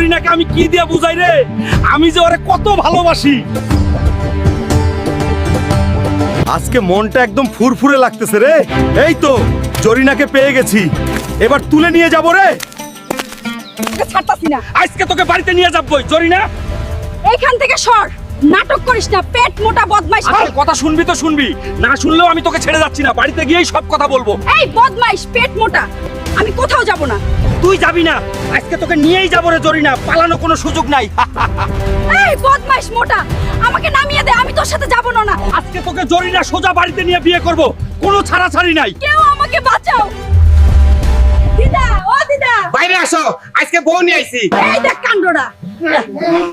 জরিনাকে আমি কি দিয়ে বুঝাই রে, আমি যে ওরে কত ভালোবাসি। আজকে মনটা একদম ফুরফুরে লাগতেছে রে। এই তো জরিনাকে পেয়ে গেছি, এবার তুলে নিয়ে যাব রে। ছাড়তাছি না, আজকে তোকে বাড়িতে নিয়ে যাবই। জরিনা এইখান থেকে সর, নাটক করিস না, পেট মোটা বদমাইশ। আজকে কথা শুনবি তো শুনবি, না শুনলেও আমি তোকে ছেড়ে যাচ্ছি না, বাড়িতে গিয়েই সব কথা বলবো। এই বদমাইশ পেট মোটা, আমি কোথাও যাব না। তুই যাবি না, আজকে তোকে নিয়েই যাবো রে জরিনা, পালানো কোনো সুযোগ নাই। এই বদমাইশ মোটা, আমাকে নামিয়ে দে, আমি তোর সাথে যাব না। আজকে তোকে জরিনা সোজা বাড়িতে নিয়ে বিয়ে করব, কোনো ছাড়াছাড়ি নাই। কেউ আমাকে বাঁচাও। দিদা, ও দিদা, বাইরে আসো, আজকে বউ নিয়ে আইছি। এই দেখ কাণ্ডটা,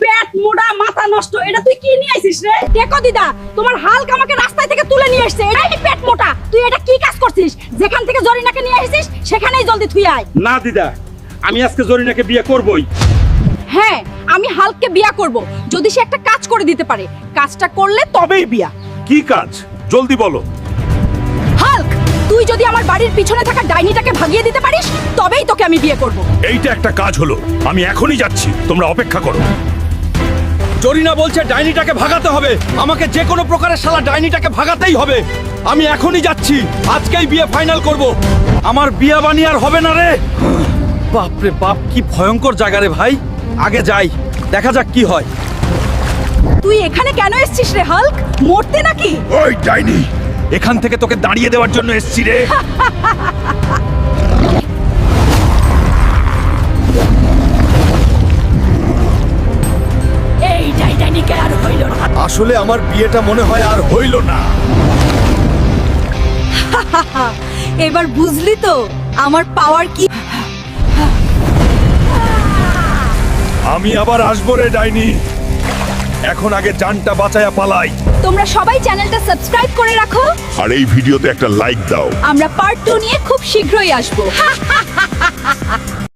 পেট মোটা মাথা নষ্ট, এটা তুই কি নিয়ে আইছিস রে? দেখো দিদা, তোমার হালক আমাকে রাস্তায় থেকে তুলে নিয়ে আসছে। এই পেট মোটা, তুই এটা কি কাজ করছিস? যেখান থেকে জরিনাকে নিয়ে আসিস সেখানেই জলদি থুই আয়। না দিদা, আমি আজকে জরিনাকে বিয়ে করবই। হ্যাঁ, আমি হালককে বিয়ে করব যদি সে একটা কাজ করে দিতে পারে। কাজটা করলে তবেই বিয়া। কি কাজ জলদি বলো। হালক, তুই যদি আমার বাড়ির পিছনে থাকা ডাইনিটাকে ভাগিয়ে দিতে পারিস তবেই তোকে আমি বিয়ে করব। এইটা একটা কাজ হলো, আমি এখনই যাচ্ছি, তোমরা অপেক্ষা করো। জরিনা বলছে ডাইনিটাকে ভাগাতে হবে, আমাকে যে কোনো প্রকারের শালা ডাইনিটাকে ভাগাতেই হবে। আমি এখনই যাচ্ছি, আজকেই বিয়ে ফাইনাল করব। আমার বিয়ে বানি আর হবে না রে। বাপ রে বাপ, কি ভয়ঙ্কর জায়গা রে ভাই। আগে যাই, দেখা যাক কি হয়। তুই এখানে কেন এসেছিস রে হালক? মরতে নাকি? ওই ডাইনি, এখান থেকে তোকে দাঁড়িয়ে দেওয়ার জন্য এসেছি রে। এই ডাইনিকে আর হইল না। আসলে আমার বিয়েটা মনে হয় আর হইল না। এবার বুঝলি তো আমার পাওয়ার কি? আমি আবার আসবো রে ডাইনি, এখন আগে জানটা বাঁচায়া পালাই। তোমরা সবাই চ্যানেলটা সাবস্ক্রাইব করে রাখো, আর এই ভিডিওতে একটা লাইক দাও। আমরা পার্ট 2 নিয়ে খুব শীঘ্রই আসবো।